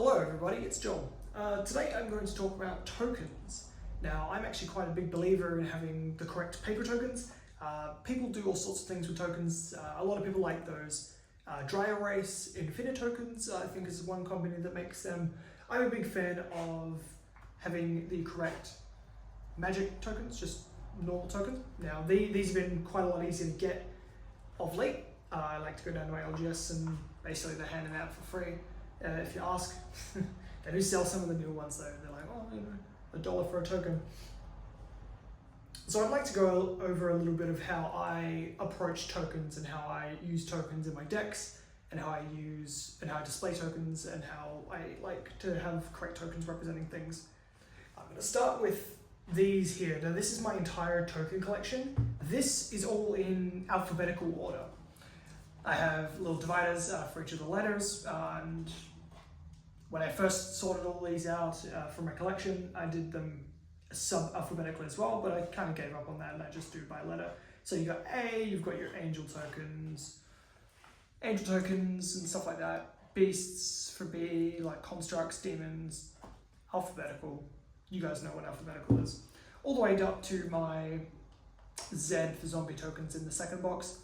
Hello everybody, it's John. Today I'm going to talk about tokens. Now, I'm actually quite a big believer in having the correct paper tokens. People do all sorts of things with tokens. A lot of people like those dry erase infinite tokens, I think is one company that makes them. I'm a big fan of having the correct magic tokens, just normal tokens. Now, these have been quite a lot easier to get of late. I like to go down to my LGS and basically they're handing out for free. If you ask, they do sell some of the newer ones though. They're like, oh, you know, $1 for a token. So I'd like to go over a little bit of how I approach tokens and how I use tokens in my decks and how I display tokens and how I like to have correct tokens representing things. I'm going to start with these here. Now this is my entire token collection. This is all in alphabetical order. I have little dividers for each of the letters, and when I first sorted all these out from my collection, I did them sub-alphabetically as well, but I kind of gave up on that and I just do by letter. So you got A, you've got your angel tokens and stuff like that. Beasts for B, like constructs, demons, alphabetical. You guys know what alphabetical is. All the way up to my Z for zombie tokens in the second box.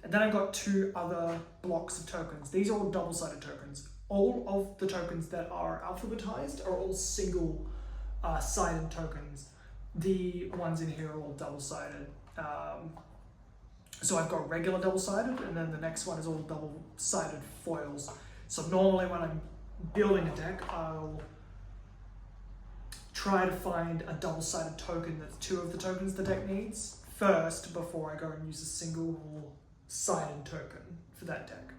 And then I've got two other blocks of tokens. These are all double-sided tokens. All of the tokens that are alphabetized are all single-sided tokens. The ones in here are all double-sided. So I've got regular double-sided, and then the next one is all double-sided foils. So normally when I'm building a deck, I'll try to find a double-sided token that's two of the tokens the deck needs first before I go and use a single-sided token for that deck.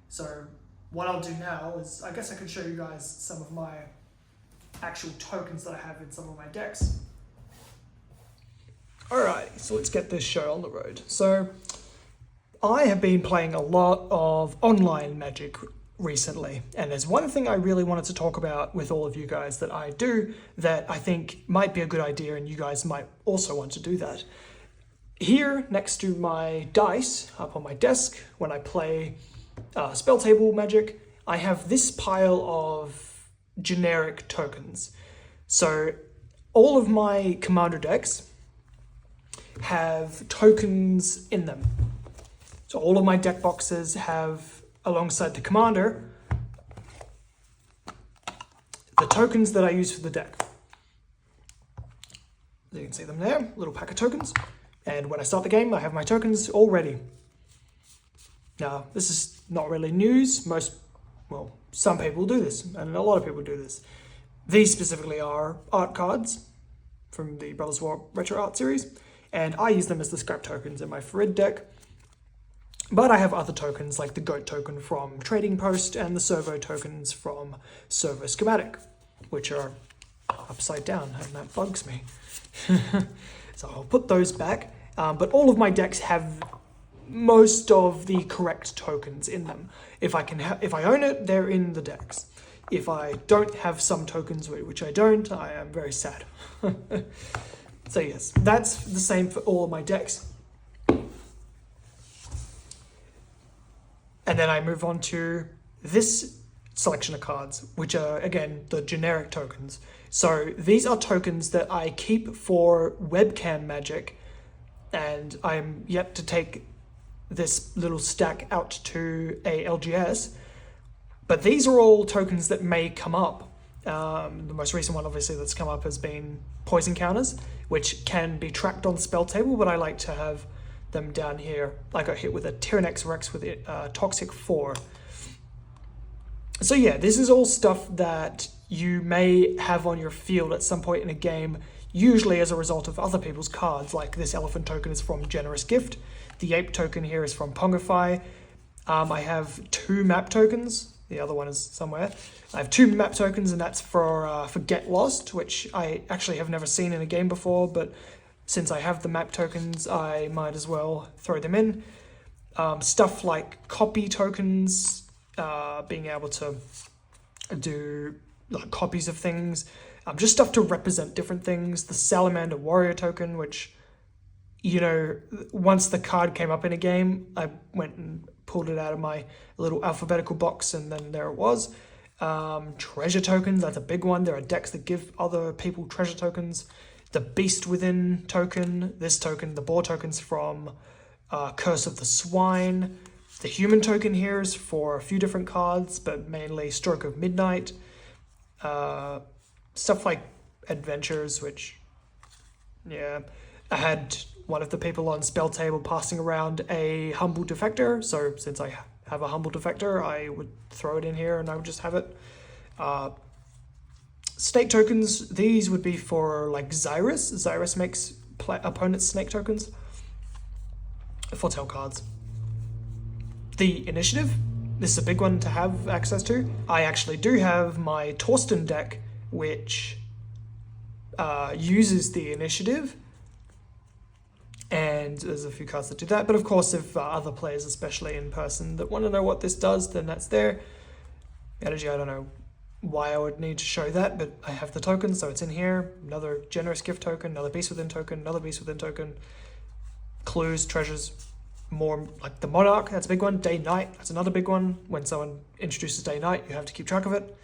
So what I'll do now is, I guess I could show you guys some of my actual tokens that I have in some of my decks. Alright, so let's get this show on the road. So I have been playing a lot of online Magic recently, and there's one thing I really wanted to talk about with all of you guys that I do that I think might be a good idea, and you guys might also want to do that. Here, next to my dice, up on my desk, when I play spell table Magic, I have this pile of generic tokens. So all of my commander decks have tokens in them. So all of my deck boxes have, alongside the commander, the tokens that I use for the deck. You can see them there, little pack of tokens. And when I start the game, I have my tokens all ready. Now, this is not really news. Some people do this, and a lot of people do this. These specifically are art cards from the Brothers War Retro Art series, and I use them as the scrap tokens in my Farid deck. But I have other tokens like the Goat token from Trading Post and the Servo tokens from Servo Schematic, which are upside down, and that bugs me. So I'll put those back, but all of my decks have most of the correct tokens in them. If I own it, they're in the decks. If I don't have some tokens, which I don't, I am very sad. So yes, that's the same for all of my decks. And then I move on to this selection of cards, which are, again, the generic tokens. So these are tokens that I keep for webcam Magic, and I'm yet to take this little stack out to a LGS, but these are all tokens that may come up. The most recent one, obviously, that's come up has been Poison Counters, which can be tracked on Spell Table, but I like to have them down here. I got hit with a Tyrannex Rex with Toxic 4. So yeah, this is all stuff that you may have on your field at some point in a game, usually as a result of other people's cards, like this Elephant token is from Generous Gift. The Ape token here is from Pongify. I have 2 map tokens. The other one is somewhere. I have 2 map tokens, and that's for Get Lost, which I actually have never seen in a game before, but since I have the map tokens, I might as well throw them in. Stuff like copy tokens, being able to do like copies of things, just stuff to represent different things. The Salamander Warrior token, which, you know, once the card came up in a game, I went and pulled it out of my little alphabetical box, and then there it was. Treasure tokens, that's a big one. There are decks that give other people treasure tokens. The Beast Within token, this token, the boar tokens from Curse of the Swine. The human token here is for a few different cards, but mainly Stroke of Midnight. Stuff like Adventures, which, yeah. I had one of the people on Spell Table passing around a Humble Defector, so since I have a Humble Defector, I would throw it in here and I would just have it. Snake tokens, these would be for like Xyrus. Xyrus makes opponents snake tokens. Foretell cards. The Initiative, this is a big one to have access to. I actually do have my Torsten deck, which uses the Initiative, and there's a few cards that do that. But of course, if other players, especially in person, that want to know what this does, then that's there. Energy, I don't know why I would need to show that, but I have the token, so it's in here. Another Generous Gift token, another Beast Within token, another Beast Within token. Clues, treasures, more like the Monarch, that's a big one. Day-Night, that's another big one. When someone introduces Day-Night, you have to keep track of it.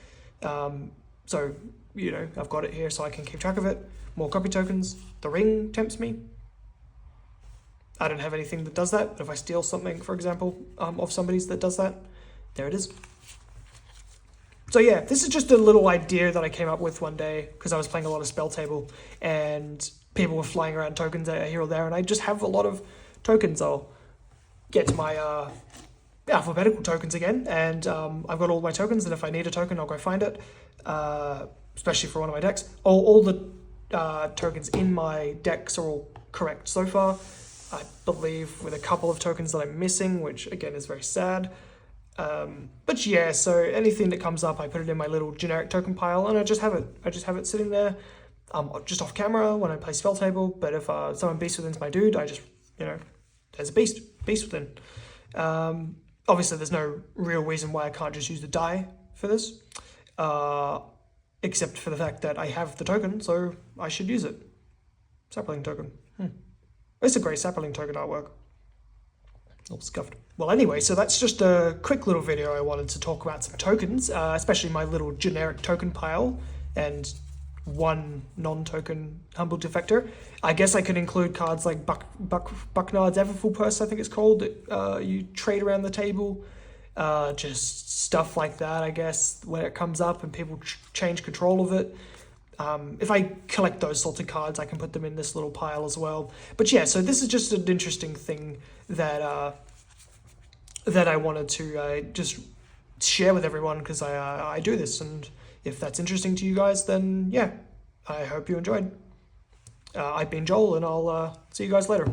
So, you know, I've got it here so I can keep track of it. More copy tokens. The Ring tempts me. I don't have anything that does that, but if I steal something, for example, of somebody's that does that, there it is. So yeah, this is just a little idea that I came up with one day because I was playing a lot of Spell Table and people were flying around tokens here or there, and I just have a lot of tokens. I'll get to my alphabetical tokens again, and I've got all my tokens, and if I need a token, I'll go find it, especially for one of my decks. All the tokens in my decks are all correct so far. I believe with a couple of tokens that I'm missing, which again is very sad. But yeah, so anything that comes up, I put it in my little generic token pile, and I just have it sitting there, just off camera when I play Spell Table. But if someone Beast Within's my dude, I just, you know, there's a Beast Within. Obviously, there's no real reason why I can't just use the die for this, except for the fact that I have the token, so I should use it. Sapling token. It's a great sapling token artwork. All scuffed. Well, anyway, so that's just a quick little video I wanted to talk about some tokens, especially my little generic token pile and one non-token Humble Defector. I guess I could include cards like Bucknard's Everfull Purse, I think it's called, that you trade around the table. Just stuff like that, I guess, when it comes up and people change control of it. If I collect those sorts of cards, I can put them in this little pile as well. But yeah, so this is just an interesting thing that that I wanted to just share with everyone, because I do this, and if that's interesting to you guys, then yeah, I hope you enjoyed. I've been Joel, and I'll see you guys later.